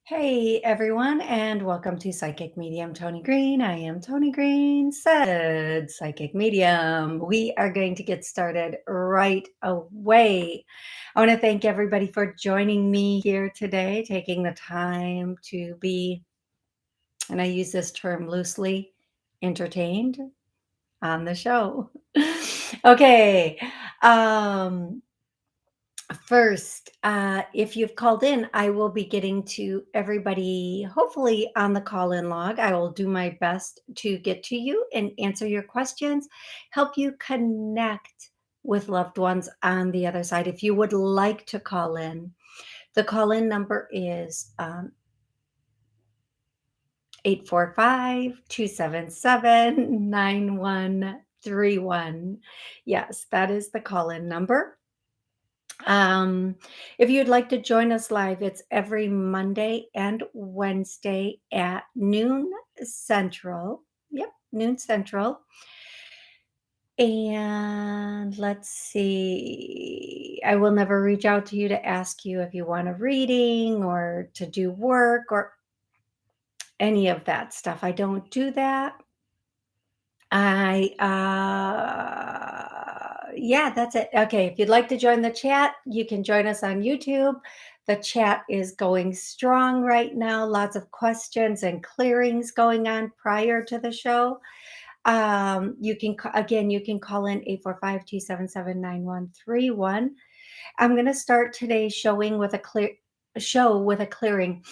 Hey everyone, and welcome to Psychic Medium Toni Greene. I am Toni Greene, said Psychic Medium. We are going to get started right away. I want to thank everybody for joining me here today, taking the time to be, and I use this term loosely, entertained on the show. Okay. Um, First, if you've called in, I will be getting to everybody, hopefully on the call in log. I will do my best to get to you and answer your questions, help you connect with loved ones on the other side. If you would like to call in, the call in number is 845 Yes, that is the call in number. If you'd like to join us live, it's every Monday and Wednesday at noon Central. Yep, noon Central. And let's see, I will never reach out to you to ask you if you want a reading or to do work or any of that stuff. I don't do that. Yeah, that's it. Okay, if you'd like to join the chat, you can join us on YouTube. The chat is going strong right now. Lots of questions and clearings going on prior to the show. You can call in 845-277-9131. I'm going to start today's showing with a clearing.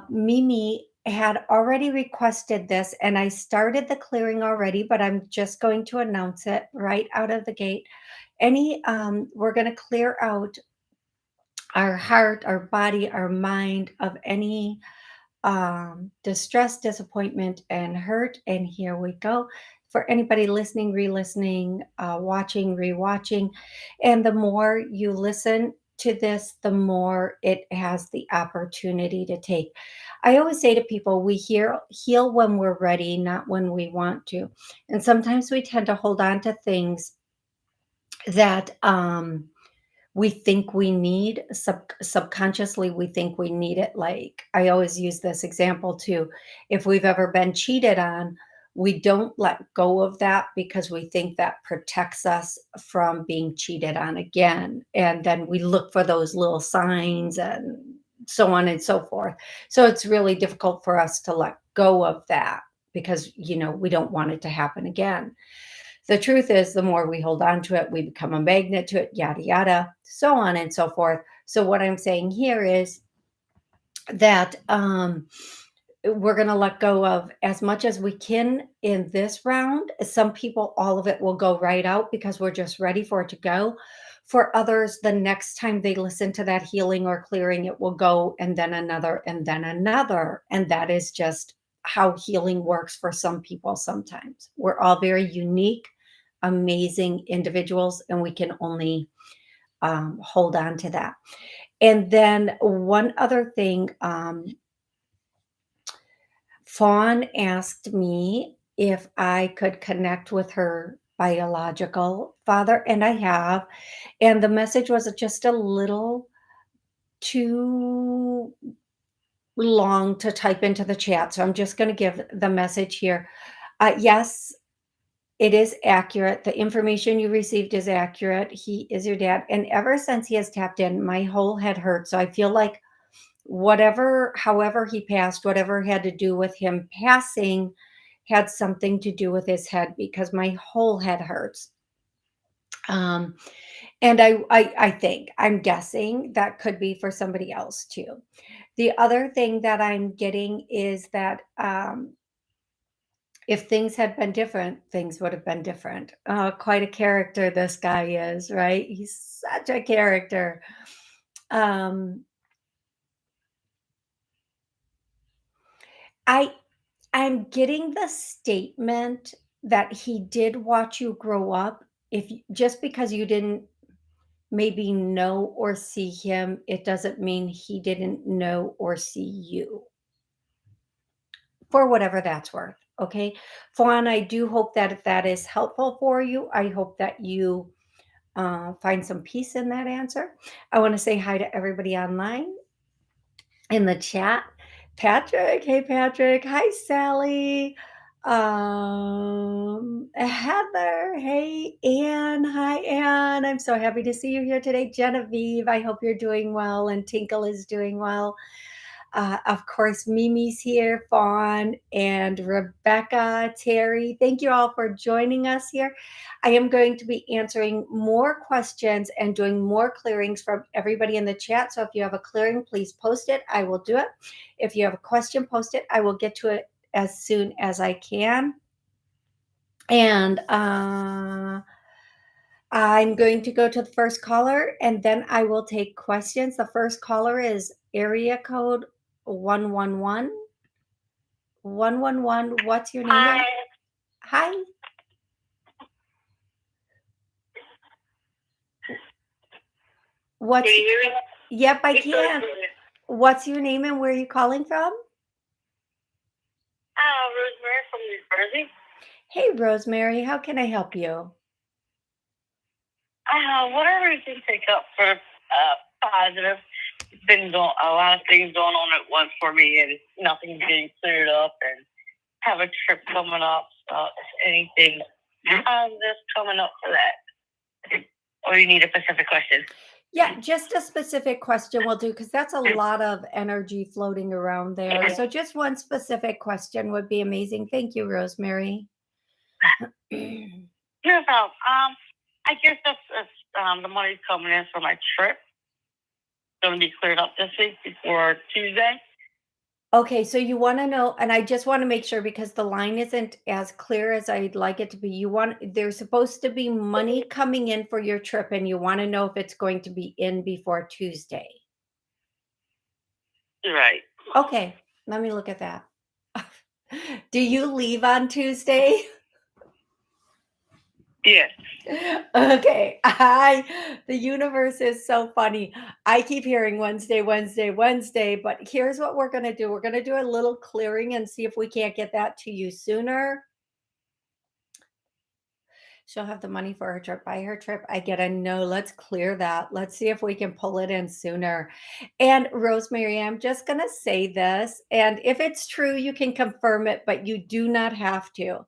Mimi had already requested this, and I started the clearing already, but I'm just going to announce it right out of the gate. We're going to clear out our heart, our body, our mind of any distress, disappointment, and hurt. And here we go. For anybody listening, re-listening, watching, re-watching, and the more you listen to this, the more it has the opportunity to take. I always say to people, we heal when we're ready, not when we want to. And sometimes we tend to hold on to things that we think we need subconsciously. We think we need it. Like, I always use this example too. If we've ever been cheated on, we don't let go of that because we think that protects us from being cheated on again, and then we look for those little signs and so on and so forth. So it's really difficult for us to let go of that because we don't want it to happen again. The truth is, the more we hold on to it, we become a magnet to it, yada, yada, so on and so forth. So, what I'm saying here is that we're going to let go of as much as we can in this round. Some people, all of it will go right out because we're just ready for it to go. For others, the next time they listen to that healing or clearing, it will go, and then another, and then another. And that is just how healing works for some people sometimes. We're all very unique, amazing individuals, and we can only hold on to that. And then one other thing, Fawn asked me if I could connect with her biological father, and I have. And the message was just a little too long to type into the chat. So I'm just going to give the message here. Yes, it is accurate. The information you received is accurate. He is your dad. And ever since he has tapped in, my whole head hurts. So I feel like however he passed, whatever had to do with him passing had something to do with his head because my whole head hurts. Um, and I'm guessing that could be for somebody else too. The other thing that I'm getting is that if things had been different, things would have been different. Quite a character this guy is, right? He's such a character. Um, I I'm getting the statement that he did watch you grow up. Just because you didn't maybe know or see him, it doesn't mean he didn't know or see you, for whatever that's worth. Okay. Fawn, I do hope that if that is helpful for you, I hope that you find some peace in that answer. I want to say hi to everybody online in the chat. Patrick. Hey, Patrick. Hi, Sally. Heather. Hey, Anne. Hi, Anne. I'm so happy to see you here today. Genevieve, I hope you're doing well, and Tinkle is doing well. Of course, Mimi's here, Fawn, and Rebecca, Terry. Thank you all for joining us here. I am going to be answering more questions and doing more clearings from everybody in the chat. So if you have a clearing, please post it. I will do it. If you have a question, post it. I will get to it as soon as I can. And I'm going to go to the first caller, and then I will take questions. The first caller is area code 111. 111. What's your name? Hi. Hi. What's, Can you hear me? yep, I can. What's your name and where are you calling from? Rosemary from New Jersey. Hey, Rosemary, how can I help you? Whatever you can take up for positive. It's been a lot of things going on at once for me, and nothing's getting cleared up. And have a trip coming up. If anything positive coming up for that, or you need a specific question? Yeah, just a specific question will do, because that's a lot of energy floating around there. So just one specific question would be amazing. Thank you, Rosemary. No problem. I guess that's the money's coming in for my trip. It's going to be cleared up this week before Tuesday. Okay, so you want to know, and I just want to make sure, because the line isn't as clear as I'd like it to be. There's supposed to be money coming in for your trip, and you want to know if it's going to be in before Tuesday. Right. Okay, let me look at that. Do you leave on Tuesday? Yes. Okay. The universe is so funny. I keep hearing Wednesday, Wednesday, Wednesday, but here's what we're going to do. We're going to do a little clearing and see if we can't get that to you sooner. She'll have the money for her trip. By her trip, I get a no. Let's clear that. Let's see if we can pull it in sooner. And Rosemary, I'm just going to say this. And if it's true, you can confirm it, but you do not have to.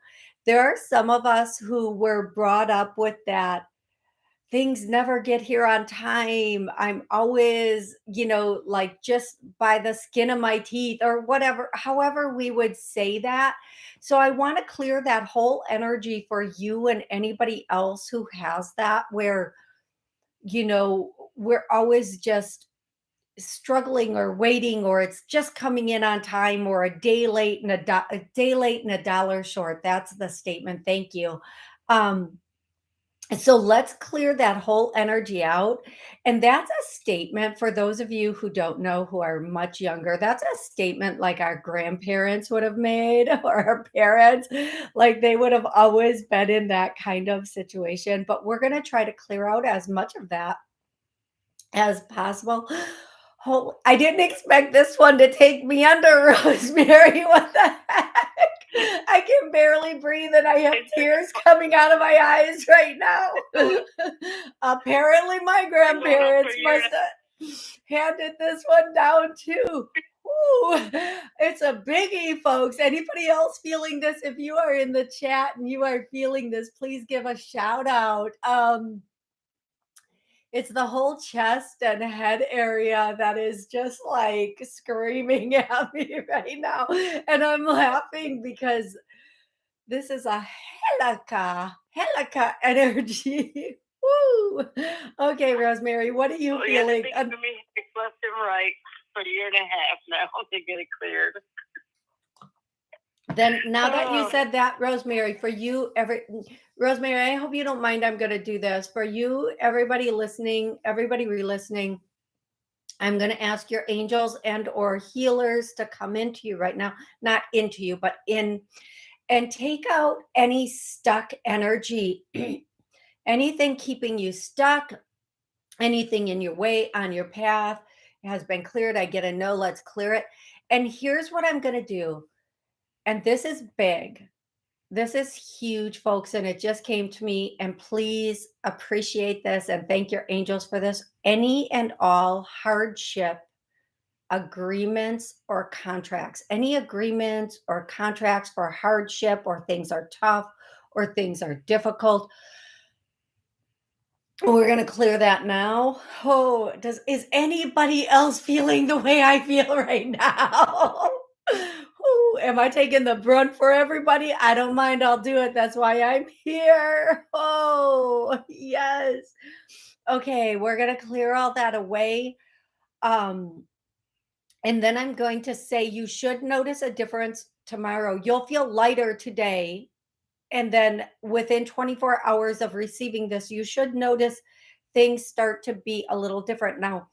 There are some of us who were brought up with that things never get here on time. I'm always, like just by the skin of my teeth or whatever, however we would say that. So I want to clear that whole energy for you and anybody else who has that, where, we're always just struggling or waiting, or it's just coming in on time, or a day late and a day late and a dollar short. That's the statement. Thank you. So let's clear that whole energy out. And that's a statement for those of you who don't know, who are much younger. That's a statement like our grandparents would have made, or our parents, like they would have always been in that kind of situation. But we're going to try to clear out as much of that as possible. Oh, I didn't expect this one to take me under, Rosemary. What the heck? I can barely breathe and I have tears coming out of my eyes right now. Apparently, my grandparents must have handed this one down too. Ooh, it's a biggie, folks. Anybody else feeling this? If you are in the chat and you are feeling this, please give a shout out. It's the whole chest and head area that is just like screaming at me right now. And I'm laughing because this is a helaka energy. Woo! Okay, Rosemary, what are you feeling? Yeah, for me, left and right for a year and a half now to get it cleared. Then now that you said that, Rosemary, for you, Rosemary, I hope you don't mind. I'm going to do this for you, everybody listening, everybody re-listening. I'm going to ask your angels and or healers to come into you right now, not into you, but in, and take out any stuck energy, anything keeping you stuck, anything in your way, on your path has been cleared. I get a no, let's clear it. And here's what I'm going to do. And this is big. This is huge, folks. And it just came to me. And please appreciate this and thank your angels for this. Any and all hardship agreements or contracts. Any agreements or contracts for hardship, or things are tough, or things are difficult. We're going to clear that now. Oh, is anybody else feeling the way I feel right now? Ooh, am I taking the brunt for everybody? I don't mind. I'll do it. That's why I'm here. Oh, yes. Okay, we're going to clear all that away. Um, and then I'm going to say you should notice a difference tomorrow. You'll feel lighter today. And then within 24 hours of receiving this, you should notice things start to be a little different. Now,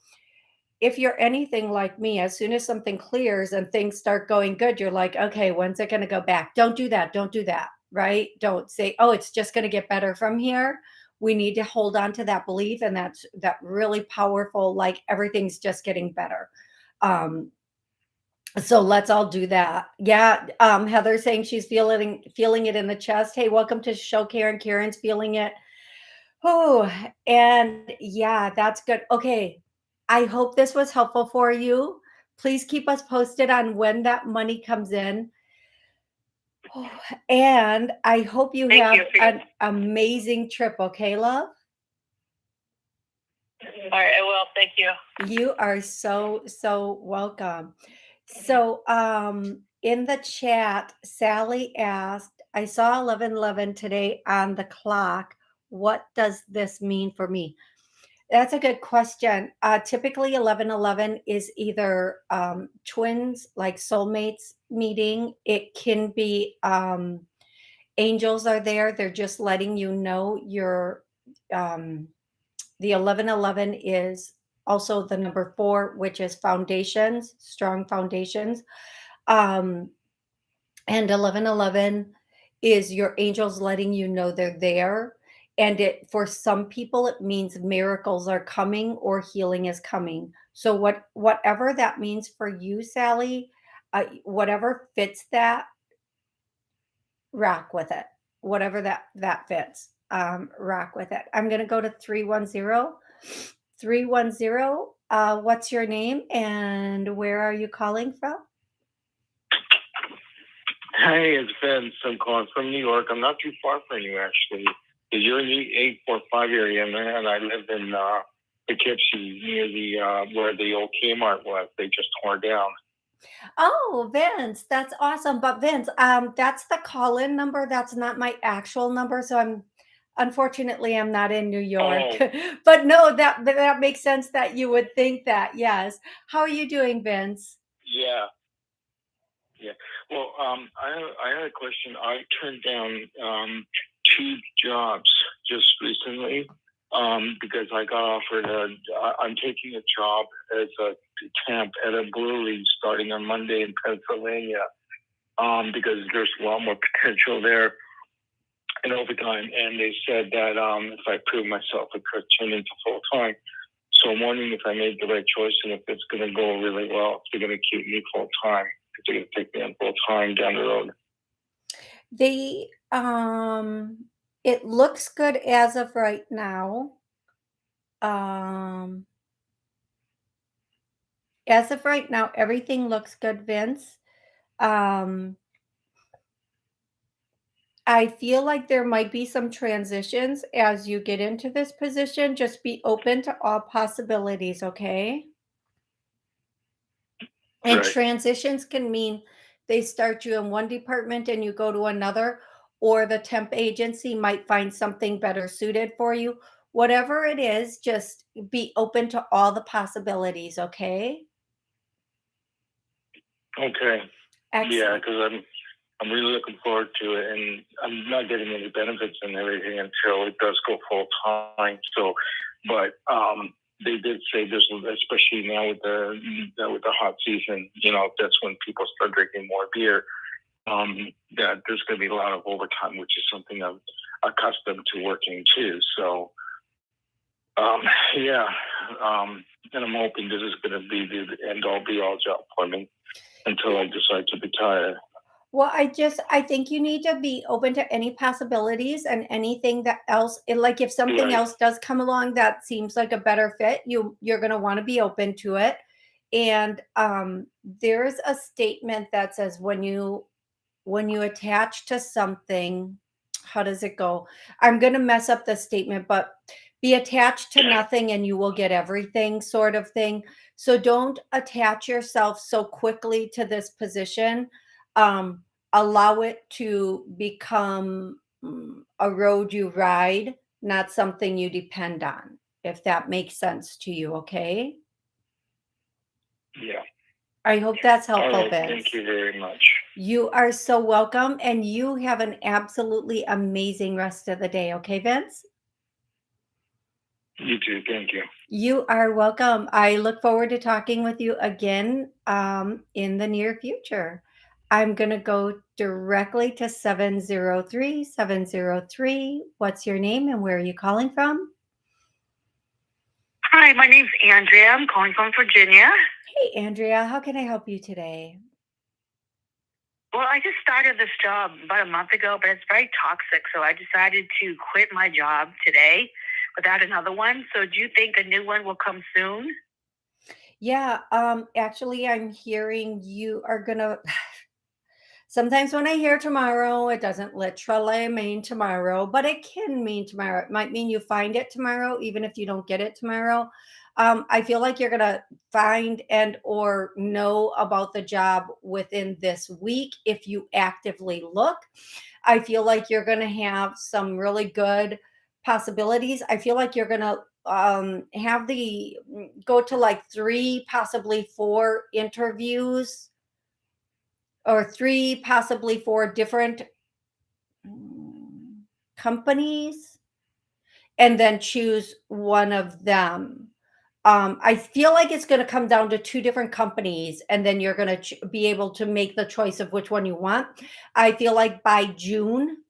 if you're anything like me, as soon as something clears and things start going good, you're like, okay, when's it going to go back? Don't do that. Don't do that. Right? Don't say, oh, it's just going to get better from here. We need to hold on to that belief. And that's that really powerful, like everything's just getting better. So let's all do that. Yeah. Heather's saying she's feeling it in the chest. Hey, welcome to the show, Karen. Karen's feeling it. Oh, and yeah, that's good. Okay. I hope this was helpful for you. Please keep us posted on when that money comes in. Oh, and I hope you Thank have you for an amazing trip. Okay, love? All right, I will. Thank you. You are so welcome. So, in the chat, Sally asked, I saw 11:11 today on the clock. What does this mean for me? That's a good question. Typically, 11:11 is either twins, like soulmates meeting. It can be angels are there. They're just letting you know you're. The 11:11 is also the number 4, which is foundations, strong foundations. Um, and 11:11 is your angels letting you know they're there. And it, for some people, it means miracles are coming or healing is coming. So whatever that means for you, Sally, whatever fits that, rock with it. Whatever that fits, rock with it. I'm going to go to 310. 310. What's your name and where are you calling from? Hey, it's Vince. I'm calling from New York. I'm not too far from you, actually. Because you're in the 845 area, and I live in Poughkeepsie, near the where the old Kmart was. They just tore down. Oh, Vince, that's awesome. But Vince, that's the call-in number. That's not my actual number. So unfortunately, I'm not in New York. Oh. But no, that makes sense that you would think that. Yes. How are you doing, Vince? Yeah. Yeah. Well, I had a question. I turned down 2 jobs just recently because I got offered I'm taking a job as a temp at a brewery starting on Monday in Pennsylvania because there's a lot more potential there in overtime. And they said that if I prove myself, it could turn into full time. So I'm wondering if I made the right choice and if it's going to go really well, if they're going to keep me full time, if they're going to take me on full time down the road. It looks good as of right now. As of right now, everything looks good, Vince. I feel like there might be some transitions as you get into this position. Just be open to all possibilities, okay? And Right. transitions can mean they start you in one department and you go to another, or the temp agency might find something better suited for you. Whatever it is, just be open to all the possibilities, okay? Okay. Excellent. Yeah, because I'm really looking forward to it, and I'm not getting any benefits and everything until it does go full time. So, but they did say there's, especially now with the hot season, that's when people start drinking more beer. That there's going to be a lot of overtime, which is something I'm accustomed to working too. So, yeah, and I'm hoping this is going to be the end all be all job for me until I decide to retire. Well, I think you need to be open to any possibilities and anything that else, like if something Right. else does come along that seems like a better fit, you're going to want to be open to it. And there's a statement that says when you attach to something, how does it go? I'm going to mess up the statement, but be attached to nothing and you will get everything, sort of thing. So don't attach yourself so quickly to this position. Allow it to become a road you ride, not something you depend on, if that makes sense to you. Okay. Yeah. I hope that's All helpful, right. Vince. Thank you very much. You are so welcome, and you have an absolutely amazing rest of the day. Okay, Vince? You too. Thank you. You are welcome. I look forward to talking with you again in the near future. I'm going to go directly to 703 703. What's your name and where are you calling from? Hi, my name's Andrea. I'm calling from Virginia. Hey, Andrea, how can I help you today? Well, I just started this job about a month ago, but it's very toxic. So I decided to quit my job today without another one. So do you think a new one will come soon? Yeah, actually, I'm hearing you are going to. Sometimes when I hear tomorrow, it doesn't literally mean tomorrow, but it can mean tomorrow. It might mean you find it tomorrow, even if you don't get it tomorrow. I feel like you're gonna find and or know about the job within this week if you actively look. I feel like you're gonna have some really good possibilities. I feel like you're gonna have the go to like 3, possibly 4 interviews or 3, possibly 4 different companies and then choose one of them. I feel like it's going to come down to 2 different companies, and then you're going to be able to make the choice of which one you want. I feel like by June,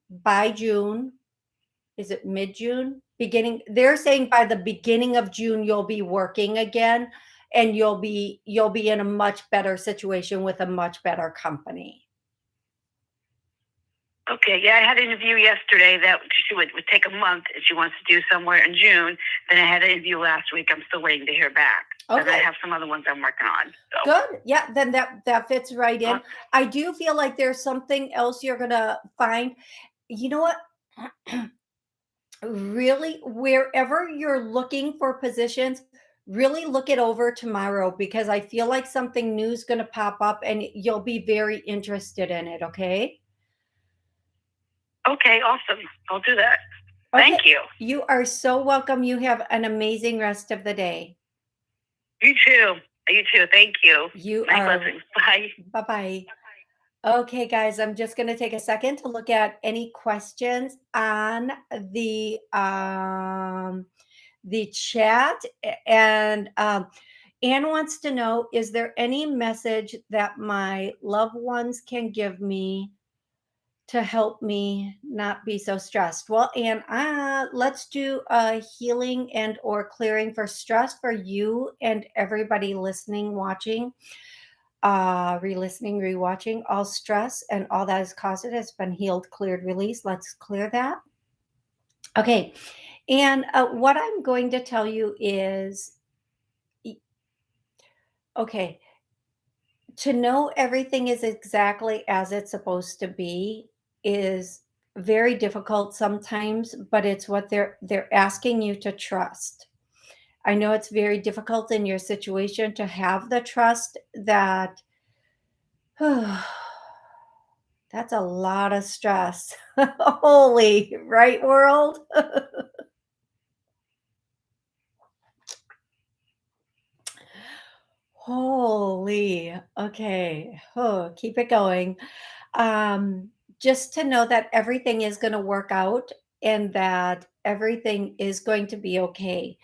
is it mid June? Beginning, they're saying by the beginning of June, you'll be working again and you'll be in a much better situation with a much better company. Okay, yeah, I had an interview yesterday that she would take a month if she wants to do somewhere in June. Then I had an interview last week. I'm still waiting to hear back. And I Okay. have some other ones I'm working on. So. Good. Yeah, then that fits right in. I do feel like there's something else you're gonna find. You know what? Really, wherever you're looking for positions, really look it over tomorrow because I feel like something new is gonna pop up and you'll be very interested in it. Okay. Okay, awesome. I'll do that. Okay. Thank you. You are so welcome. You have an amazing rest of the day. You too. You too. Thank you. You My are. blessings. Bye. Bye-bye. Okay, guys, I'm just going to take a second to look at any questions on the chat. And Anne wants to know, is there any message that my loved ones can give me to help me not be so stressed? Well, Anne, let's do a healing and or clearing for stress for you and everybody listening, watching, re-listening, rewatching. All stress and all that has caused it has been healed, cleared, released. Let's clear that. Okay. And what I'm going to tell you is, okay, to know everything is exactly as it's supposed to be is very difficult sometimes, but it's what they're asking you to trust. I know it's very difficult in your situation to have the trust that that's a lot of stress. Holy, right, world? Holy. Okay. Oh, keep it going. Just to know that everything is going to work out and that everything is going to be okay.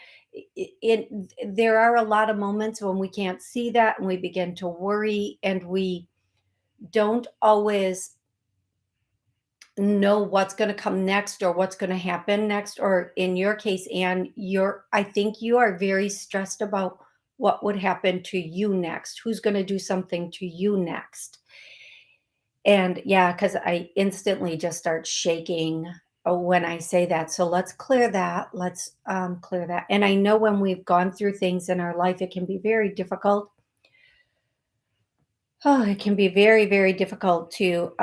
There are a lot of moments when we can't see that and we begin to worry and we don't always know what's going to come next or what's going to happen next, or in your case, Anne, I think you are very stressed about what would happen to you next, who's going to do something to you next. And yeah, because I instantly just start shaking when I say that. So let's clear that. Let's clear that. And I know when we've gone through things in our life, it can be very difficult Oh, it can be very, very difficult to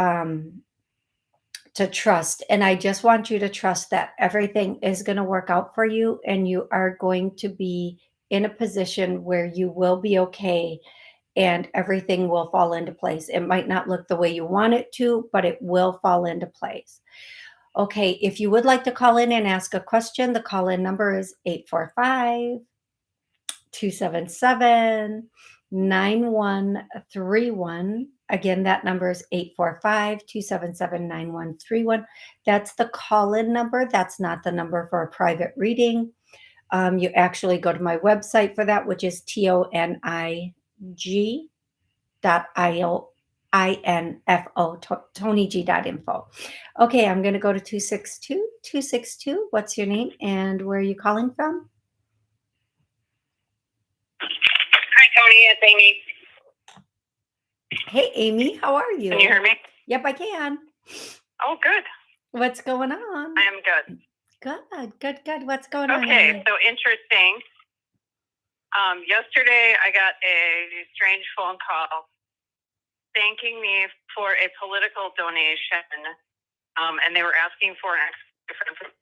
trust. And I just want you to trust that everything is going to work out for you and you are going to be in a position where you will be okay and everything will fall into place. It might not look the way you want it to, but it will fall into place. Okay, if you would like to call in and ask a question, the call in number is 845 277 9131. Again, that number is 845 277 9131. That's the call in number. That's not the number for a private reading. You actually go to my website for that, which is tonig.info, tonig.info. Okay, I'm going to go to 262. What's your name and where are you calling from? Hi, Tony. It's Amy. Hey, Amy, how are you? Can you hear me? Yep, I can. Oh, good. What's going on? I am good. Good. What's going on? Okay, Amy? so interesting. Yesterday, I got a strange phone call thanking me for a political donation, and they were asking for an extra different.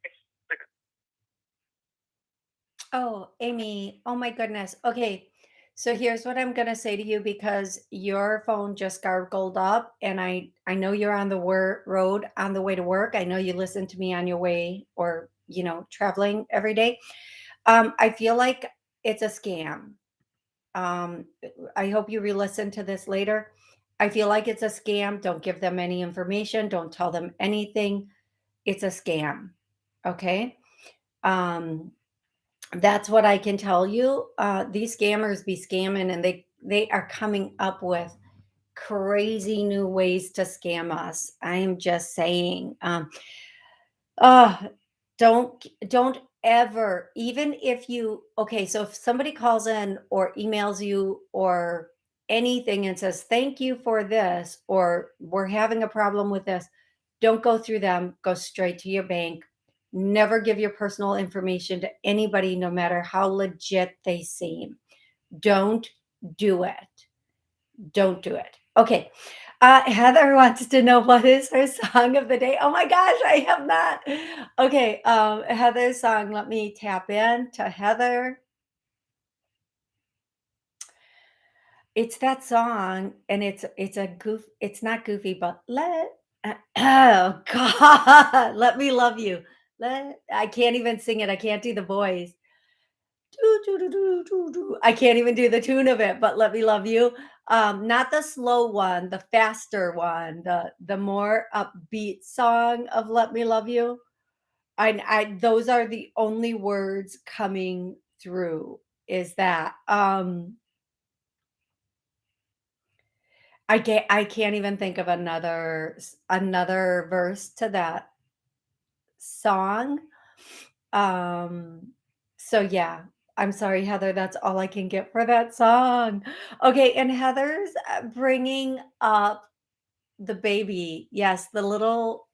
Oh, Amy, oh my goodness. Okay, so here's what I'm gonna say to you because your phone just gargled up, and I know you're on the road on the way to work. I know you listen to me on your way or traveling every day. I feel like it's a scam. Um, I hope you re-listen to this later. I feel like it's a scam. Don't give them any information. Don't tell them anything. It's a scam. Okay. Um, that's what I can tell you. These scammers be scamming, and they are coming up with crazy new ways to scam us. I am just saying. Uh, don't ever, even if you okay, so if somebody calls in or emails you or anything and says, "Thank you for this," or "We're having a problem with this," don't go through them, go straight to your bank. Never give your personal information to anybody, no matter how legit they seem. Don't do it. Don't do it. Okay. Heather wants to know what is her song of the day. Oh my gosh, I have not. Okay, Heather's song. Let me tap in to Heather. It's that song, and it's a goof. It's not goofy, but oh God, let me love you. I can't even sing it. I can't do the voice. Do, do, do, do, do, do. I can't even do the tune of it, but let me love you. Not the slow one, the faster one, the more upbeat song of Let Me Love You. I those are the only words coming through is that. I can't even think of another verse to that song. Um, so yeah, I'm sorry, Heather. That's all I can get for that song. Okay, and Heather's bringing up the baby. Yes, the little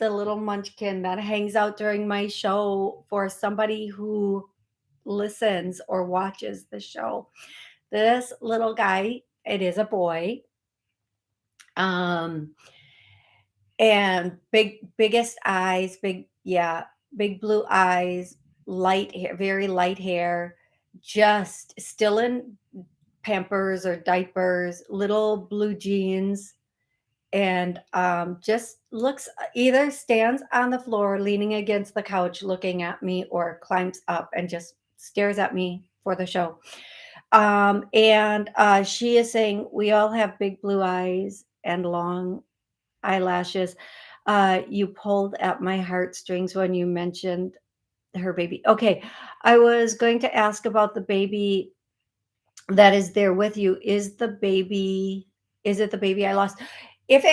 munchkin that hangs out during my show for somebody who listens or watches the show. This little guy, it is a boy. Um, and biggest eyes, big blue eyes, light hair, very light hair, just still in Pampers or diapers, little blue jeans, and just looks either stands on the floor leaning against the couch looking at me or climbs up and just stares at me for the show. And she is saying we all have big blue eyes and long eyelashes. You pulled at my heartstrings when you mentioned her baby. Okay, I was going to ask about the baby that is there with you. Is it the baby I lost? If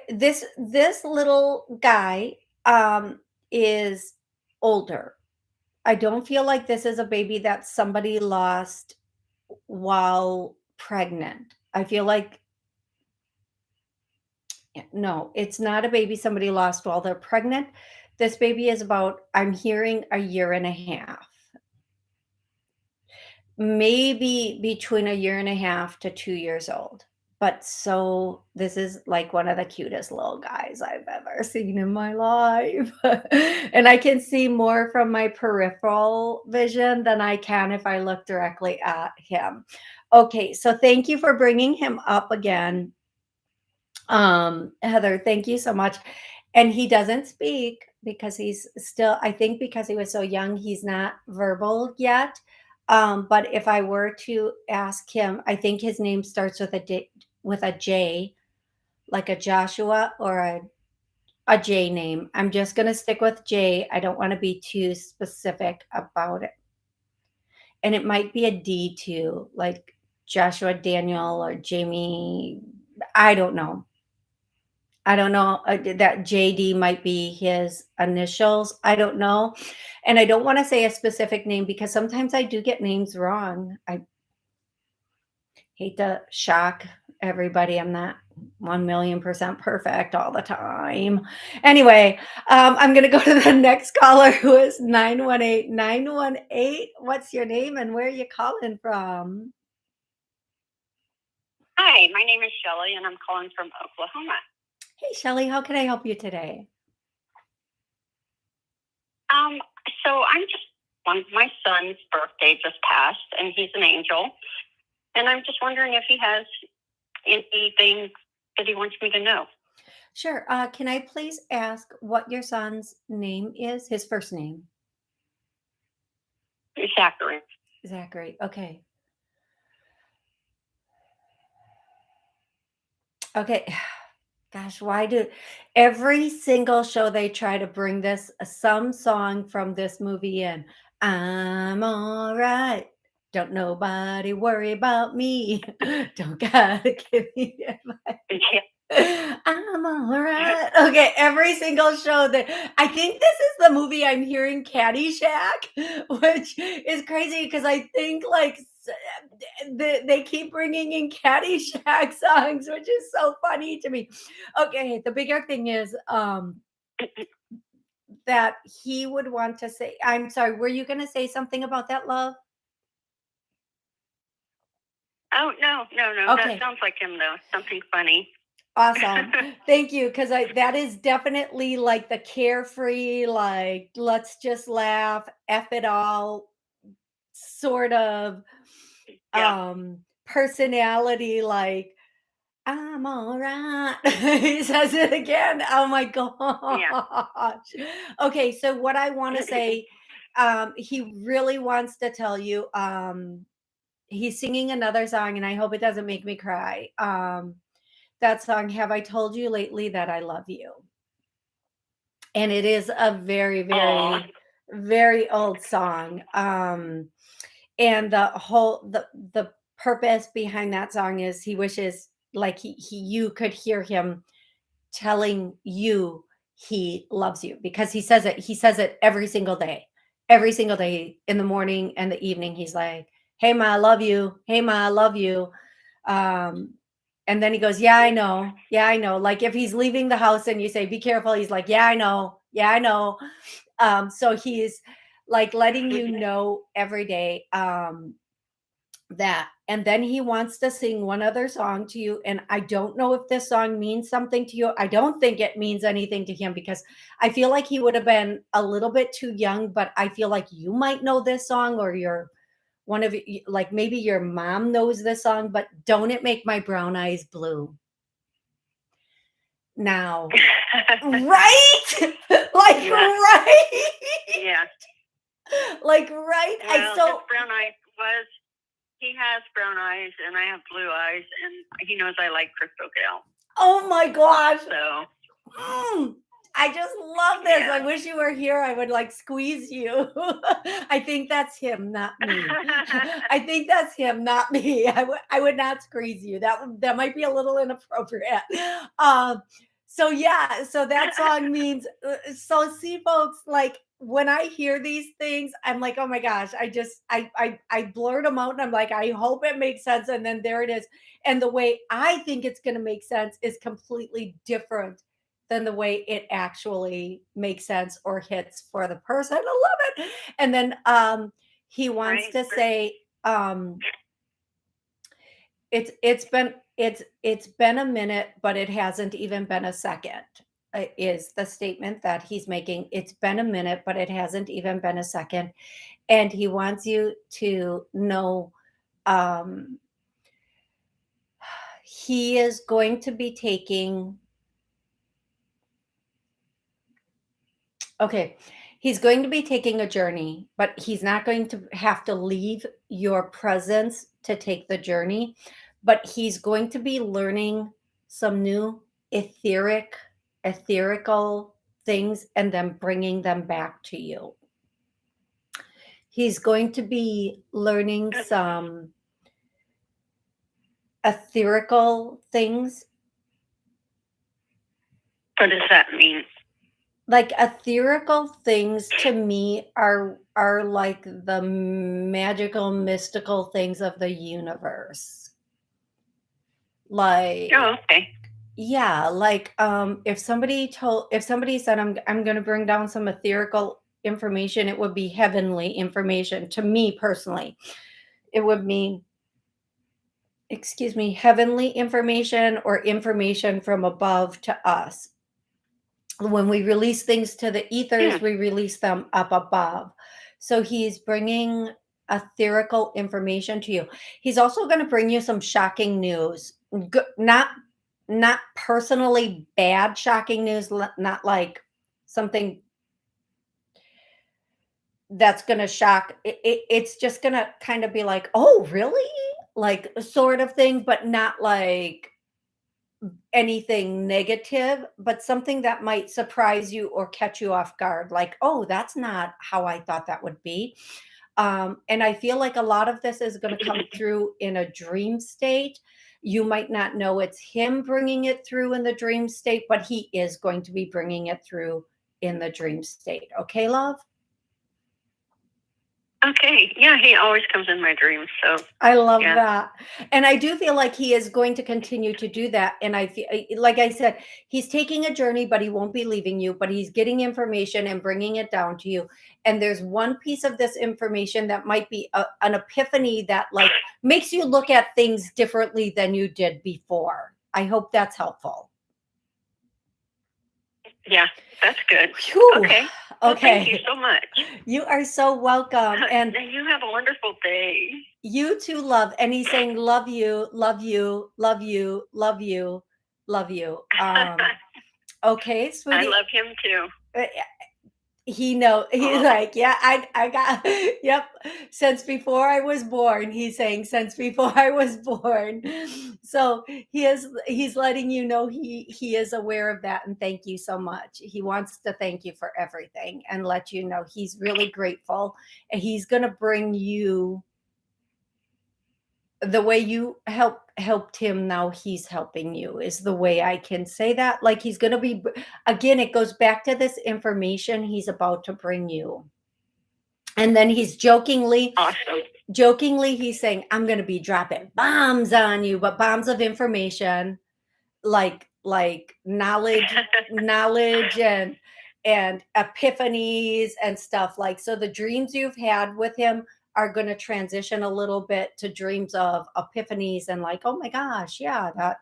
this little guy is older. I don't feel like this is a baby that somebody lost while pregnant. I feel like no, it's not a baby somebody lost while they're pregnant. This baby is about, I'm hearing, a year and a half, maybe between a year and a half to 2 years old. But so this is like one of the cutest little guys I've ever seen in my life. And I can see more from my peripheral vision than I can if I look directly at him. Okay, so thank you for bringing him up again. Heather, thank you so much. And he doesn't speak because he's still, I think because he was so young, he's not verbal yet. But if I were to ask him, I think his name starts with with a J, like a Joshua or a J name. I'm just going to stick with J. I don't want to be too specific about it. And it might be a D too, like Joshua Daniel or Jamie. I don't know. I don't know, that JD might be his initials. I don't know. And I don't want to say a specific name because sometimes I do get names wrong. I hate to shock everybody. I'm not 1,000,000% perfect all the time. Anyway, I'm going to go to the next caller who is 918 918. What's your name and where are you calling from? Hi, my name is Shelley, and I'm calling from Oklahoma. Hey, Shelly, how can I help you today? So my son's birthday just passed, and he's an angel, and I'm just wondering if he has anything that he wants me to know. Sure. Can I please ask what your son's name is? His first name? Zachary. Zachary. Okay. Okay. Gosh, why do every single show they try to bring this some song from this movie in? I'm all right. Don't nobody worry about me. Don't gotta give me advice. Yeah. I'm all right. Okay, every single show that I think this is the movie I'm hearing Caddyshack, which is crazy because I think like they keep bringing in Caddyshack songs, which is so funny to me. Okay, the bigger thing is that he would want to say, I'm sorry, were you going to say something about that, love? Oh, no. Okay. That sounds like him, though. Something funny. Awesome. Thank you. Cause that is definitely like the carefree, like, let's just laugh, F it all sort of Yeah. personality. Like, I'm all right. He says it again. Oh my gosh. Okay. So what I want to say, he really wants to tell you, he's singing another song and I hope it doesn't make me cry. That song, Have I Told You Lately That I Love You? And it is a very, Aw. very old song. And the purpose behind that song is he wishes like you could hear him telling you he loves you because he says it every single day in the morning and the evening. He's like, hey ma, I love you. Hey ma, I love you. Um, and then he goes, yeah, I know. Yeah, I know. Like if he's leaving the house and you say, be careful, he's like, yeah, I know. Yeah, I know. So he's like letting you know every day that. And then he wants to sing one other song to you. And I don't know if this song means something to you. I don't think it means anything to him because I feel like he would have been a little bit too young, but I feel like you might know this song or one of you, like maybe your mom knows this song, but don't it make my brown eyes blue? Now, right? Like, Yeah. right? Yeah. Like, right? Well, his brown eyes he has brown eyes, and I have blue eyes, and he knows I like Crystal Gale. Oh my gosh. So. I just love this. Yeah. I wish you were here. I would like squeeze you. I think that's him, not me. I think that's him, not me. I would not squeeze you. That might be a little inappropriate. So yeah, so that song means so see folks, like when I hear these things, I'm like, oh my gosh, I blurt them out and I'm like, I hope it makes sense. And then there it is. And the way I think it's gonna make sense is completely different than the way it actually makes sense or hits for the person. I love it. And then he wants Right. to say, it's been it's been a minute, but it hasn't even been a second, is the statement that he's making. It's been a minute, but it hasn't even been a second. And he wants you to know, um, he is going to be taking, okay, he's going to be taking a journey, but he's not going to have to leave your presence to take the journey, but he's going to be learning some new etherical things and then bringing them back to you. He's going to be learning some etherical things. What does that mean? Like, etherical things to me are like the magical, mystical things of the universe. Like, Oh, okay. yeah, like, if somebody said, I'm going to bring down some etherical information, it would be heavenly information to me personally. It would mean, excuse me, heavenly information or information from above to us. When we release things to the ethers, we release them up above. So he's bringing etherical information to you. He's also going to bring you some shocking news. Not personally bad shocking news, not like something that's going to shock. It's just going to kind of be like, oh, really? Like, sort of thing, but not like anything negative, but something that might surprise you or catch you off guard. Like, oh, that's not how I thought that would be. And I feel like a lot of this is going to come through in a dream state. You might not know it's him bringing it through in the dream state, but he is going to be bringing it through in the dream state. Okay, love? Okay. Yeah, he always comes in my dreams. So I love Yeah. that. And I do feel like he is going to continue to do that. And I feel like I said, he's taking a journey, but he won't be leaving you, but he's getting information and bringing it down to you. And there's one piece of this information that might be an epiphany that like makes you look at things differently than you did before. I hope that's helpful. yeah, that's good. Whew. Okay. Well, Okay. thank you so much. You are so welcome. And you have a wonderful day. you too, love. And he's saying, love you, love you, love you, love you, love you. Okay, I sweetie. love him too. He's like, yeah, I got, yep. Since before I was born, he's saying, since before I was born. So he's letting you know he is aware of that. And thank you so much. He wants to thank you for everything and let you know he's really grateful. And he's going to bring you the way you helped him. Now he's helping you is the way I can say that. Like, he's going to be, again, it goes back to this information he's about to bring you. And then he's jokingly he's saying, I'm going to be dropping bombs on you, but bombs of information, like knowledge and epiphanies and stuff. Like, so the dreams you've had with him are going to transition a little bit to dreams of epiphanies and like, oh my gosh, yeah, that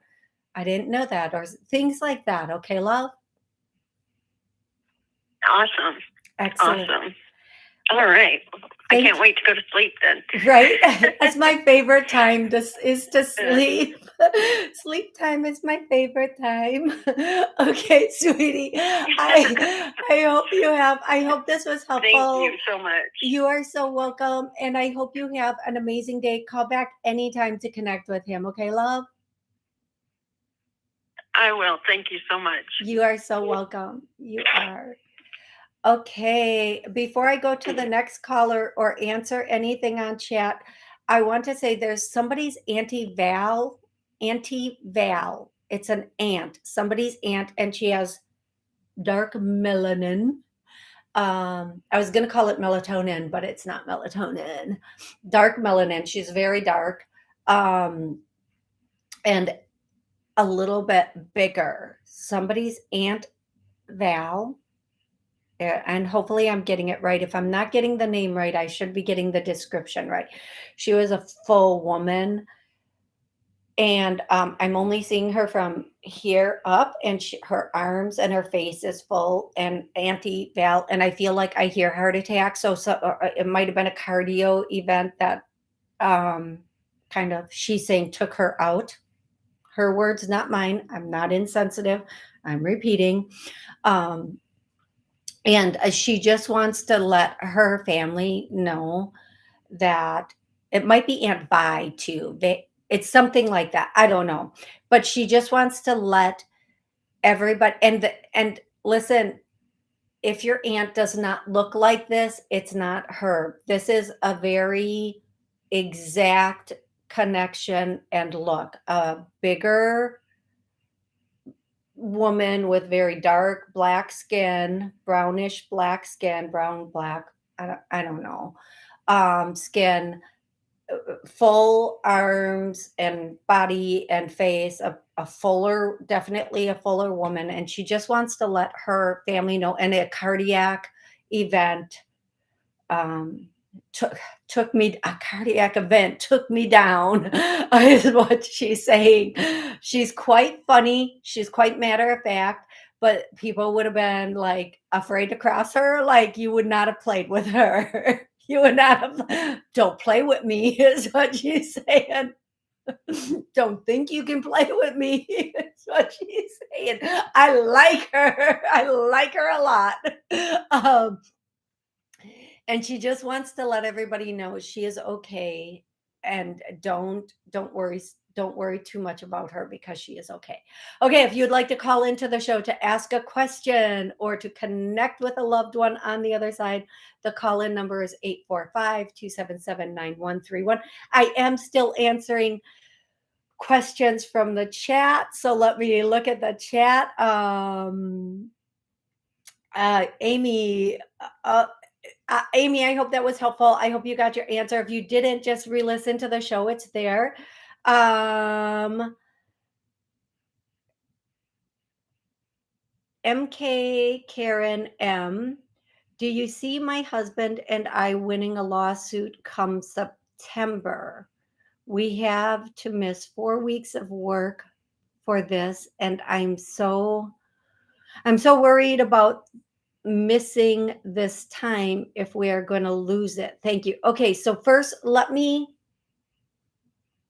I didn't know that, or things like that. Okay, love? Awesome. Excellent. Awesome. All right. I can't wait to go to sleep then. Right? That's my favorite time is to sleep. Sleep time is my favorite time. Okay, sweetie. I hope this was helpful. Thank you so much. You are so welcome. And I hope you have an amazing day. Call back anytime to connect with him. Okay, love? I will. Thank you so much. You are so welcome. You are. Okay, before I go to the next caller or answer anything on chat, I want to say there's somebody's Auntie Val. It's an aunt, somebody's aunt, and she has dark melanin. I was going to call it melatonin, but it's not melatonin. Dark melanin. She's very dark, and a little bit bigger. Somebody's Aunt Val. And hopefully I'm getting it right. If I'm not getting the name right, I should be getting the description right. She was a full woman. And I'm only seeing her from here up, and her arms and her face is full and anti-val, and I feel like I hear heart attack. So it might have been a cardio event that um, kind of, she's saying, took her out. Her words, not mine. I'm not insensitive. I'm repeating. Um, and she just wants to let her family know that it might be Aunt Vi too. It's something like that. I don't know. But she just wants to let everybody, and listen, if your aunt does not look like this, it's not her. This is a very exact connection and look. A bigger woman with very dark black skin, brownish black skin, brown black, I don't know. Skin, full arms and body and face, a fuller, definitely a fuller woman, and she just wants to let her family know. And a cardiac event um, took me, a cardiac event took me down, is what she's saying. She's quite funny. She's quite matter of fact, but people would have been like afraid to cross her. Like, you would not have played with her. You would not have, don't play with me, is what she's saying. Don't think you can play with me, is what she's saying. I like her. I like her a lot. Um, and she just wants to let everybody know she is okay, and don't worry too much about her, because she is okay. Okay, if you'd like to call into the show to ask a question or to connect with a loved one on the other side, the call-in number is 845-277-9131. I am still answering questions from the chat, so let me look at the chat. Amy, Amy, I hope that was helpful. I hope you got your answer. If you didn't, just re-listen to the show. It's there. MK Karen M. Do you see my husband and I winning a lawsuit come September? We have to miss 4 weeks of work for this, and I'm so worried about missing this time if we are going to lose it. Thank you. Okay, so first,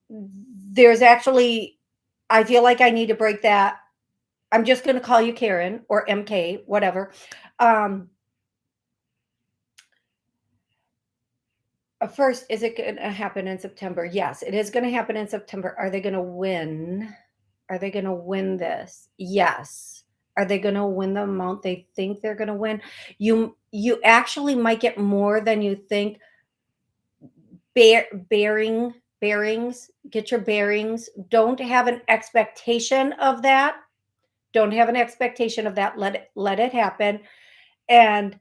there's actually, I feel like I need to break that. I'm just going to call you Karen or MK, whatever. First, is it going to happen in September? Yes, it is going to happen in September. Are they going to win? Are they going to win this? Yes. Are they going to win the amount they think they're going to win? You actually might get more than you think. Bearings, get your bearings. Don't have an expectation of that. Don't have an expectation of that. Let it happen, and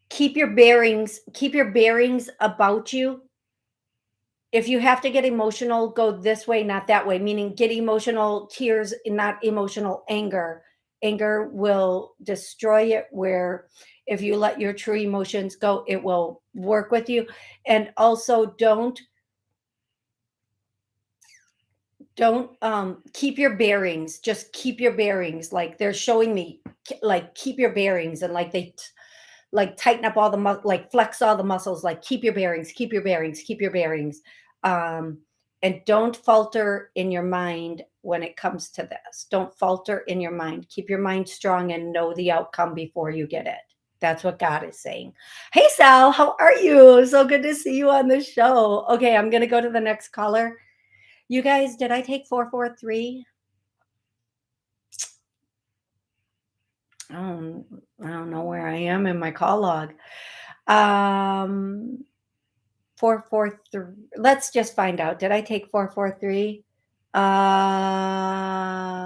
keep your bearings. Keep your bearings about you. If you have to get emotional, go this way, not that way. Meaning, get emotional tears, not emotional anger. Anger will destroy it. Where if you let your true emotions go, it will work with you. And also, don't keep your bearings. Just keep your bearings. Like, they're showing me, like, keep your bearings, and like like tighten up all the like flex all the muscles, like keep your bearings, keep your bearings, keep your bearings. um and don't falter in your mind when it comes to this. Don't falter in your mind. Keep your mind strong and know the outcome before you get it. That's what God is saying. Hey, Sal, how are you? So good to see you on the show. Okay, I'm gonna go to the next caller. You guys, did I take 443? I don't know where I am in my call log. 443. Let's just find out. Did I take 443?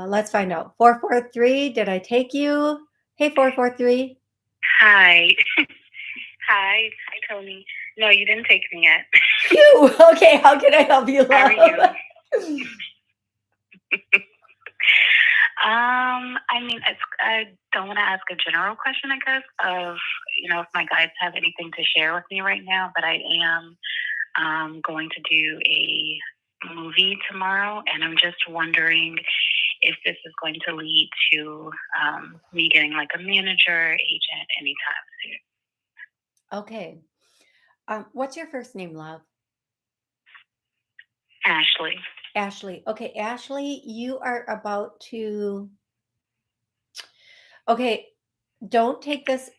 Let's find out. 443, did I take you? Hey, 443. Hi. Hi, Tony. No, you didn't take me yet. You. Okay, how can I help you, love? How are you? I mean, I don't want to ask a general question, I guess, of, if my guides have anything to share with me right now, but I am going to do a movie tomorrow, and I'm just wondering if this is going to lead to me getting like a manager, agent anytime soon. Okay. What's your first name, love? Ashley. Ashley. Okay, Ashley, you are about to. Okay, don't take this.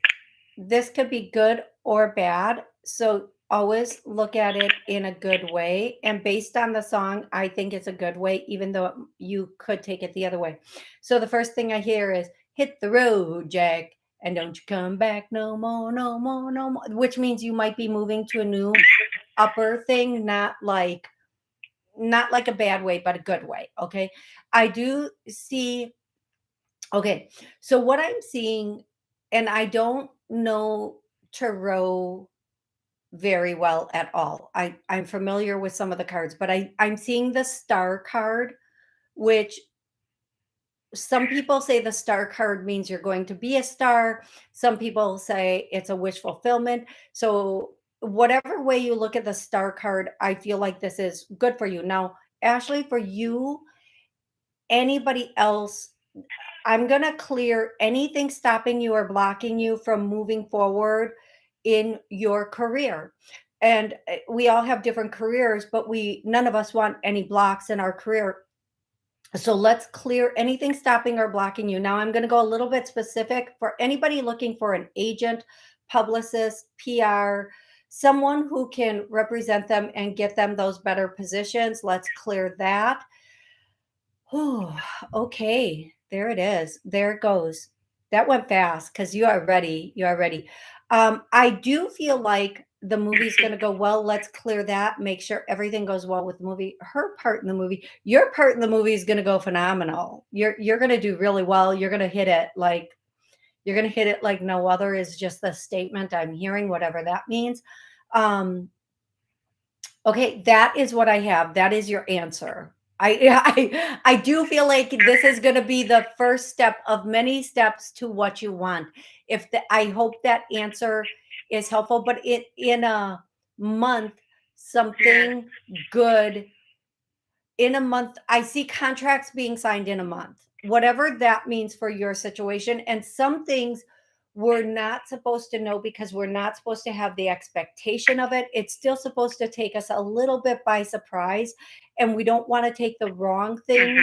This could be good or bad. So always look at it in a good way. And based on the song, I think it's a good way, even though you could take it the other way. So the first thing I hear is hit the road, Jack, and don't you come back no more, no more, no more, which means you might be moving to a new upper thing, not like a bad way, but a good way. Okay. I do see. Okay. So what I'm seeing, and I don't know tarot very well at all. I'm familiar with some of the cards, but I'm seeing the star card, which some people say the star card means you're going to be a star. Some people say it's a wish fulfillment. So whatever way you look at the star card, I feel like this is good for you. Now, Ashley, for you, anybody else, I'm going to clear anything stopping you or blocking you from moving forward in your career. And we all have different careers, but none of us want any blocks in our career. So let's clear anything stopping or blocking you. Now I'm going to go a little bit specific for anybody looking for an agent, publicist, PR, someone who can represent them and get them those better positions. Let's clear that. Oh, okay. There it is. There it goes. That went fast because you are ready. You are ready. I do feel like the movie's going to go well. Let's clear that. Make sure everything goes well with the movie. Her part in the movie, your part in the movie is going to go phenomenal. You're going to do really well. You're going to hit it like no other is just the statement I'm hearing, whatever that means. Okay, that is what I have. That is your answer. I do feel like this is going to be the first step of many steps to what you want. I hope that answer is helpful, but in a month, something good in a month. I see contracts being signed in a month, whatever that means for your situation. And some things we're not supposed to know because we're not supposed to have the expectation of it. It's still supposed to take us a little bit by surprise, and we don't want to take the wrong thing.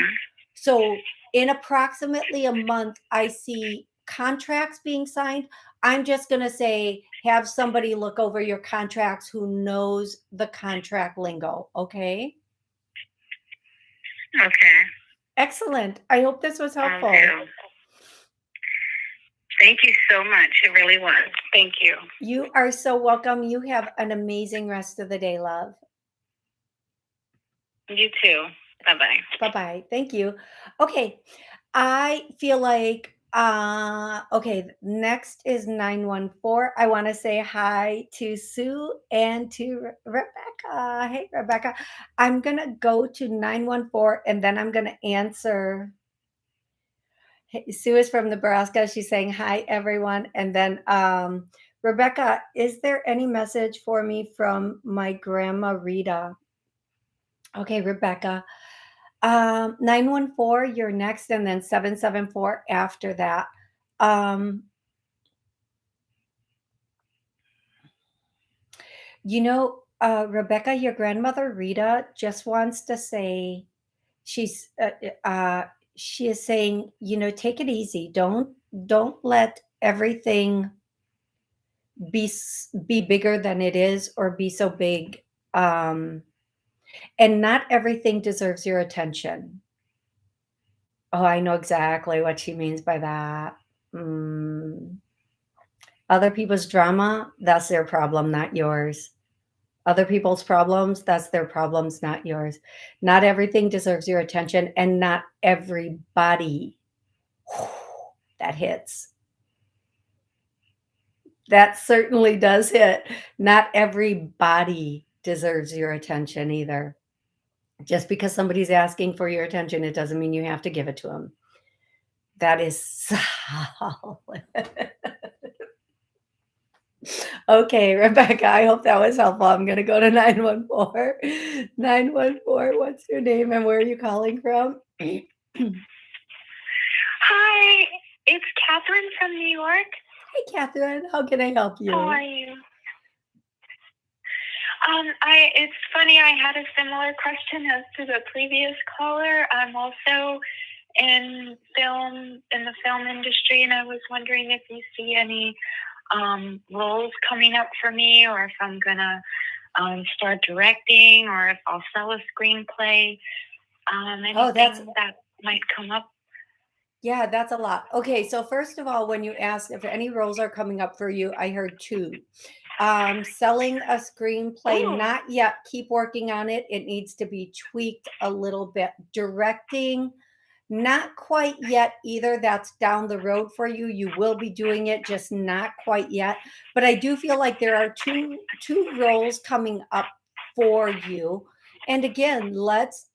So in approximately a month, I see contracts being signed. I'm just going to say, have somebody look over your contracts who knows the contract lingo. Okay. Okay. Excellent. I hope this was helpful. Thank you so much. It really was. Thank you. You are so welcome. You have an amazing rest of the day, love. You too. Bye-bye. Bye-bye. Thank you. Okay. I feel like okay, next is 914. I want to say hi to Sue and to Rebecca. Hey, Rebecca. I'm going to go to 914 and then I'm going to answer. Hey, Sue is from Nebraska. She's saying hi, everyone. And then Rebecca, is there any message for me from my grandma Rita? Okay, Rebecca. 914, you're next, and then 774 after that. Rebecca, your grandmother Rita just wants to say she's she is saying, take it easy. Don't let everything be bigger than it is or be so big. And not everything deserves your attention. Oh, I know exactly what she means by that. Other people's drama, that's their problem, not yours. Other people's problems, that's their problems, not yours. Not everything deserves your attention, and not everybody. That hits. That certainly does hit. Not everybody deserves your attention either. Just because somebody's asking for your attention, it doesn't mean you have to give it to them. That is solid. Okay, Rebecca, I hope that was helpful. I'm gonna go to 914. 914, what's your name and where are you calling from? Hi, it's Catherine from New York. Hey, Catherine, how can I help How are you? you? It's funny. I had a similar question as to the previous caller. I'm also in the film industry, and I was wondering if you see any roles coming up for me, or if I'm gonna start directing, or if I'll sell a screenplay. Oh, that's Anything that might come up. Yeah, that's a lot. Okay, so first of all, when you asked if any roles are coming up for you, I heard two. Selling a screenplay, Oh, not yet. Keep working on it. It needs to be tweaked a little bit. Directing, not quite yet either. That's down the road for you. You will be doing it, just not quite yet. But I do feel like there are two roles coming up for you. And again, let's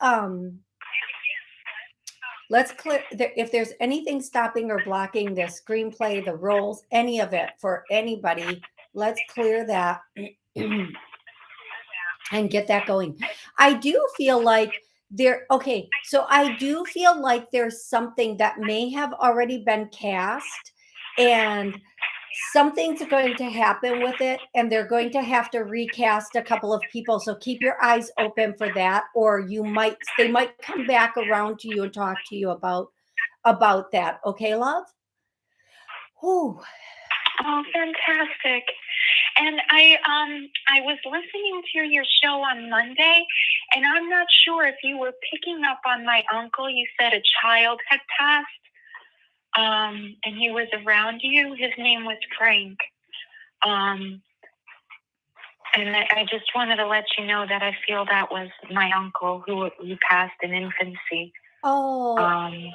clear if there's anything stopping or blocking the screenplay, the roles, any of it for anybody, let's clear that and get that going. I do feel like okay, so I do feel like there's something that may have already been cast and something's going to happen with it and they're going to have to recast a couple of people, so keep your eyes open for that, or they might come back around to you and talk to you about that. Okay, love? Whew. oh, fantastic! And I was listening to your show on Monday, and I'm not sure if you were picking up on my uncle. You said a child had passed, and he was around you. His name was Frank. Um, and I just wanted to let you know that I feel that was my uncle who passed in infancy. Oh, Um,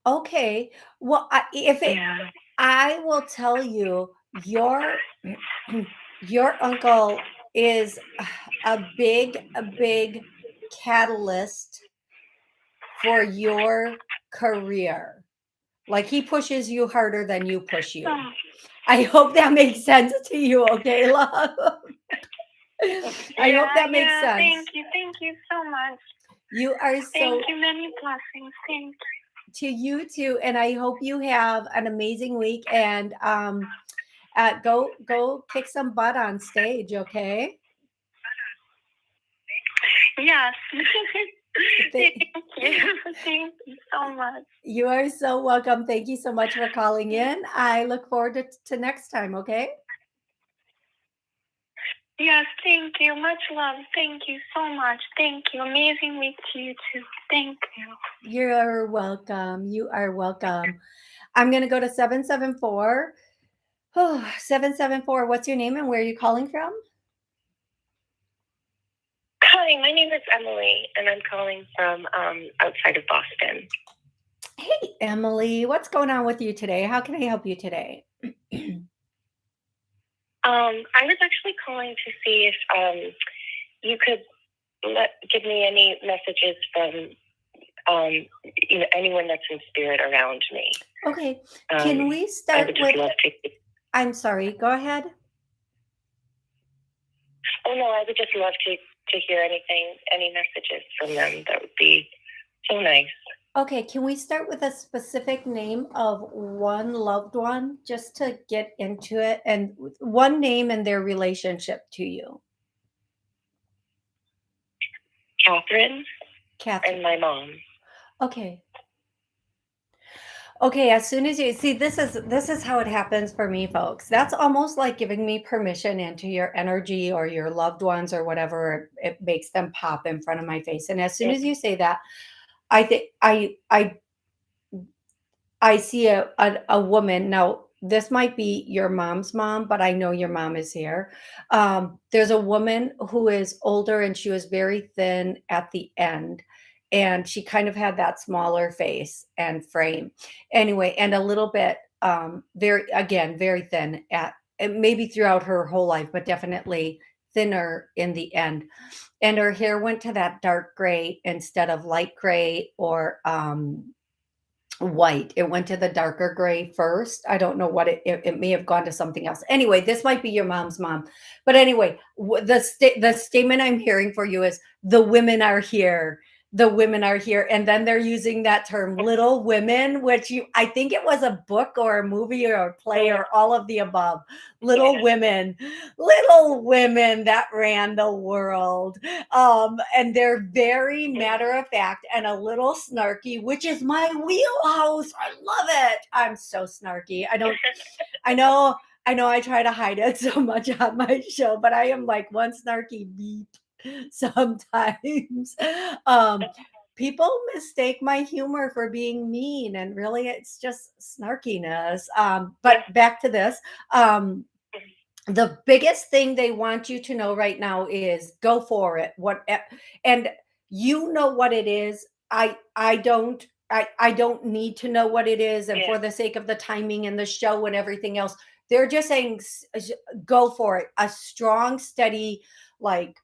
okay. Well, yeah. I will tell you, your uncle is a big catalyst for your career. Like he pushes you harder than you push you. Oh, I hope that makes sense to you, okay, love? I hope that makes yeah. sense. Thank you so much. You are Thank so you, many blessings. Thank to you too, and I hope you have an amazing week and go kick some butt on stage, okay? you. Yes. Thank Th- you. Thank you so much. You are so welcome. Thank you so much for calling in. I look forward to next time, okay? Yes, thank you. Much love. Thank you so much. Thank you. Amazing week to you too. Thank you. You're welcome. You are welcome. I'm going to go to 774. Oh, 774. What's your name and where are you calling from? Hi, my name is Emily, and I'm calling from outside of Boston. Hey, Emily. What's going on with you today? How can I help you today? I was actually calling to see if you could give me any messages from anyone that's in spirit around me. Okay. Can we I start would just with love to. I'm sorry. Go ahead. Oh no, I would just love to hear any messages from them. That would be so nice. Okay, can we start with a specific name of one loved one just to get into it and one name and their relationship to you? Catherine Catherine. and my mom. Okay. Okay, as soon as you see this is how it happens for me, folks. That's almost like giving me permission into your energy or your loved ones or whatever. It makes them pop in front of my face. And as soon as you say that, I think I see a woman. Now, this might be your mom's mom, but I know your mom is here. There's a woman who is older and she was very thin at the end. And she kind of had that smaller face and frame. Anyway, and a little bit, very thin at and maybe throughout her whole life, but definitely thinner in the end. And her hair went to that dark gray instead of light gray or white. It went to the darker gray first. I don't know what it may have gone to something else. Anyway, this might be your mom's mom. But anyway, the statement I'm hearing for you is the women are here. The women are here. And then they're using that term little women, which I think it was a book or a movie or a play or all of the above. Little women that ran the world. And they're very matter of fact and a little snarky, which is my wheelhouse. I love it. I'm so snarky. I know, I try to hide it so much on my show, but I am like one snarky beep sometimes. Um, People mistake my humor for being mean, and really it's just snarkiness. But back to this. The biggest thing they want you to know right now is go for it. And you know what it is. I don't need to know what it is. And for the sake of the timing and the show and everything else, they're just saying go for it. A strong, steady, like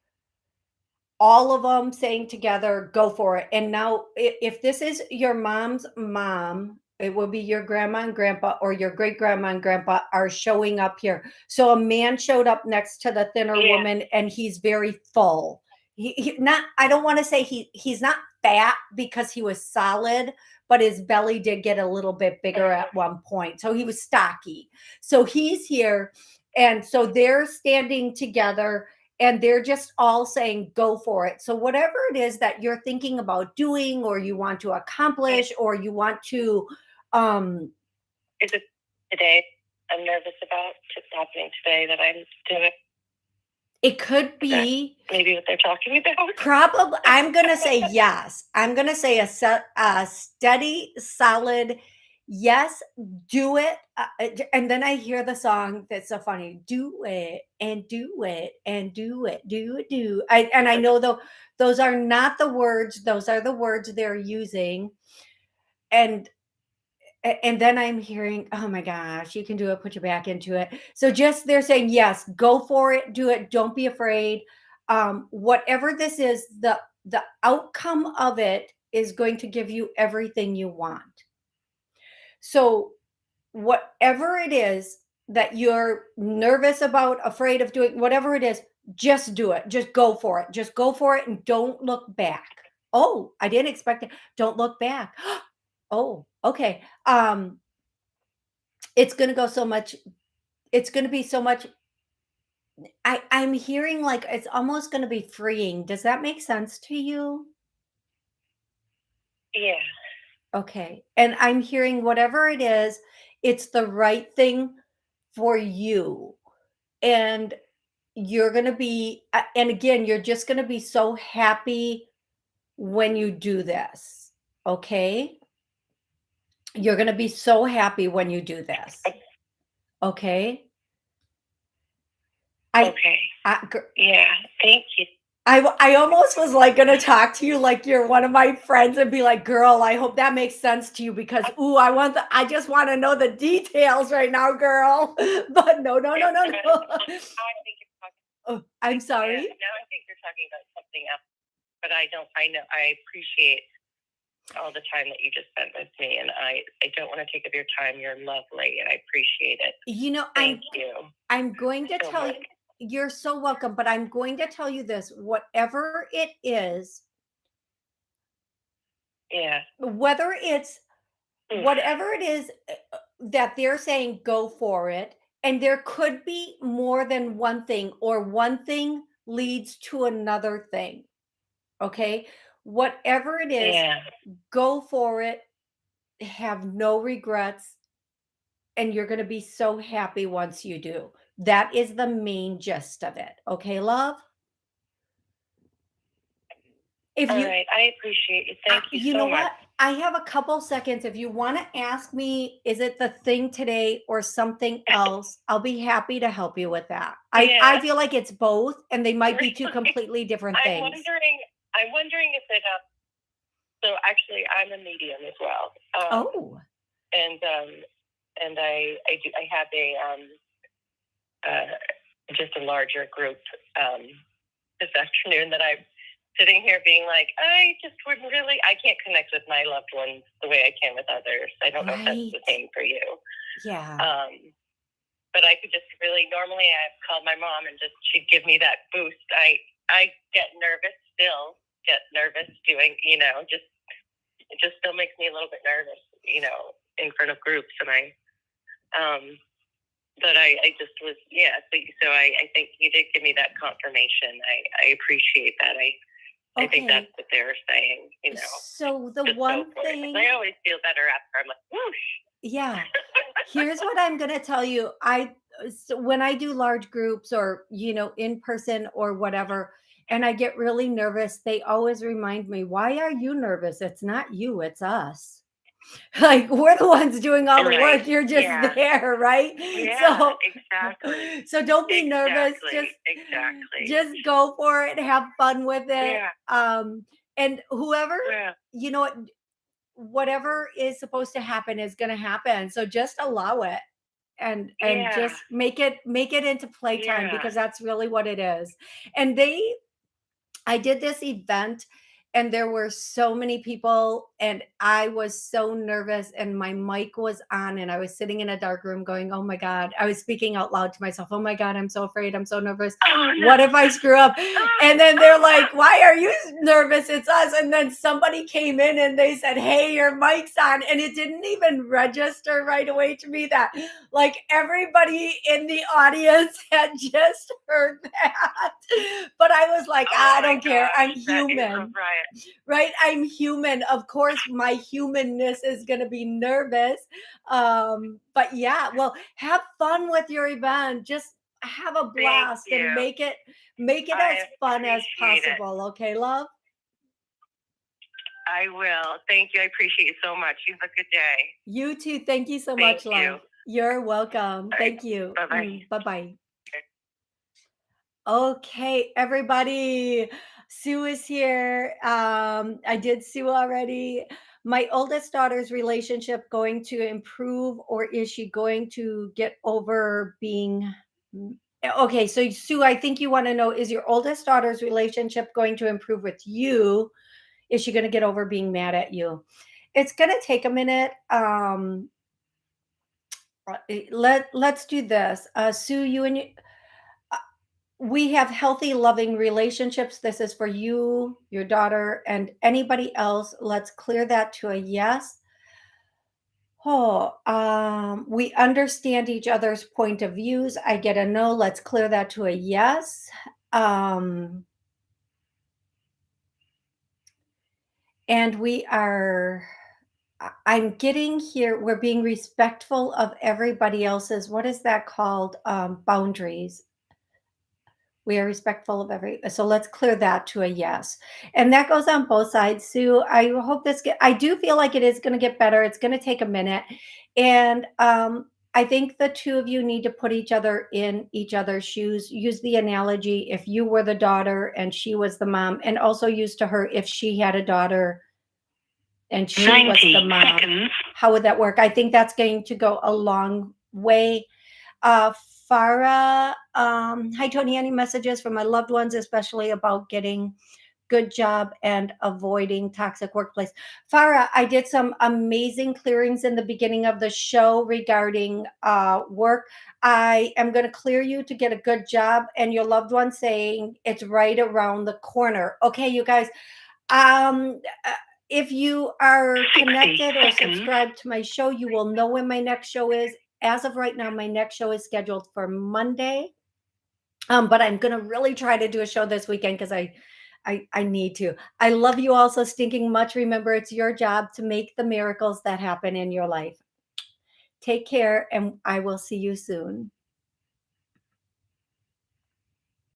all of them saying together, go for it. And now, if this is your mom's mom, it will be your grandma and grandpa, or your great grandma and grandpa are showing up here. So a man showed up next to the thinner woman, and he's very full. I don't want to say he's not fat because he was solid, but his belly did get a little bit bigger at one point. So he was stocky. So he's here. And so they're standing together, and they're just all saying go for it. So whatever it is that you're thinking about doing, or you want to accomplish, or you want to Is it today I'm nervous about happening today that I'm doing? It could be maybe what they're talking about. Probably. I'm going to say yes. I'm going to say a steady, solid yes. Do it. And then I hear the song that's so funny. Do it and do it and do it. Do it. Do. And I know though those are not the words. Those are the words they're using. And then I'm hearing, oh my gosh, you can do it, put your back into it. So just they're saying, yes, go for it, do it, don't be afraid. Whatever this is, the outcome of it is going to give you everything you want. So whatever it is that you're nervous about, afraid of doing, whatever it is, just do it. Just go for it. Just go for it and don't look back. Oh, I didn't expect it. Don't look back. Oh, okay. It's going to go so much. It's going to be so much. I'm hearing like it's almost going to be freeing. Does that make sense to you? Yeah. Okay. And I'm hearing whatever it is, it's the right thing for you. And you're going to be, and again, you're just going to be so happy when you do this. Okay. You're going to be so happy when you do this. Okay. Okay. Yeah. Thank you. I almost was like going to talk to you like you're one of my friends and be like, girl, I hope that makes sense to you because, I just want to know the details right now, girl. But no. I think you're talking. I'm sorry. Yeah, no, I think you're talking about something else. But I know, I appreciate all the time that you just spent with me. And I don't want to take up your time. You're lovely and I appreciate it. Thank you. I'm going to tell you. You're so welcome, but I'm going to tell you this, whatever it is, whatever it is that they're saying, go for it. And there could be more than one thing, or one thing leads to another thing. Okay. Whatever it is, go for it. Have no regrets. And you're going to be so happy once you do. That is the main gist of it. Okay, love? All right. I appreciate you. Thank you so much. You know what? I have a couple seconds. If you want to ask me, is it the thing today or something else? I'll be happy to help you with that. I feel like it's both, and they might be two completely different things. I'm wondering if it. So actually, I'm a medium as well. And I have just a larger group this afternoon that I'm sitting here being like, I just wouldn't really, I can't connect with my loved ones the way I can with others. I don't know if that's the same for you. Yeah. But I could just really, normally I've called my mom and just, she'd give me that boost. I get nervous doing, it just still makes me a little bit nervous, in front of groups. And but I just was, so I think you did give me that confirmation. I appreciate that. I think that's what they were saying, So the one thing, I always feel better after I'm like, whoosh. Yeah. Here's what I'm going to tell you. So when I do large groups or, in person or whatever, and I get really nervous, they always remind me, why are you nervous? It's not you, it's us. Like, we're the ones doing all the work. You're just there, right? Yeah, exactly. So don't be nervous. Just go for it. Have fun with it. Yeah. And whoever, whatever is supposed to happen is going to happen. So just allow it and just make it into playtime, because that's really what it is. And I did this event and there were so many people and I was so nervous and my mic was on and I was sitting in a dark room going, oh my God, I was speaking out loud to myself. Oh my God, I'm so afraid. I'm so nervous. Oh, no. What if I screw up? And then they're like, why are you nervous? It's us. And then somebody came in and they said, hey, your mic's on. And it didn't even register right away to me that like everybody in the audience had just heard that. But I was like, I don't care. I'm human. Right? I'm human. Of course, my humanness is going to be nervous. But yeah, well, have fun with your event. Just have a blast and make it as fun as possible. Okay, love? I will. Thank you. I appreciate you so much. You have a good day. You too. Thank you so much, love. You're welcome. Thank you. Bye-bye. Bye-bye. Okay, everybody. Sue is here. I did Sue already. My oldest daughter's relationship going to improve, or is she going to get over being... Okay, so Sue, I think you want to know, is your oldest daughter's relationship going to improve with you? Is she going to get over being mad at you? It's going to take a minute. Let's do this. Sue, you and you... we have healthy, loving relationships. This is for you, your daughter, and anybody else. Let's clear that to a yes. We understand each other's point of views. I get a no. Let's clear that to a yes. And I'm getting here, we're being respectful of everybody else's, what is that called? Boundaries. We are respectful of so let's clear that to a yes. And that goes on both sides, Sue. I hope I do feel like it is going to get better. It's going to take a minute. And I think the two of you need to put each other in each other's shoes. Use the analogy, if you were the daughter and she was the mom, and also use to her, if she had a daughter and she was the mom, seconds. How would that work? I think that's going to go a long way. Farah, hi Toni, any messages from my loved ones, especially about getting good job and avoiding toxic workplace? Farah, I did some amazing clearings in the beginning of the show regarding work. I am going to clear you to get a good job, and your loved one saying it's right around the corner. Okay, you guys. If you are connected or subscribed to my show, you will know when my next show is. As of right now, my next show is scheduled for Monday. But I'm going to really try to do a show this weekend because I need to. I love you all so stinking much. Remember, it's your job to make the miracles that happen in your life. Take care, and I will see you soon.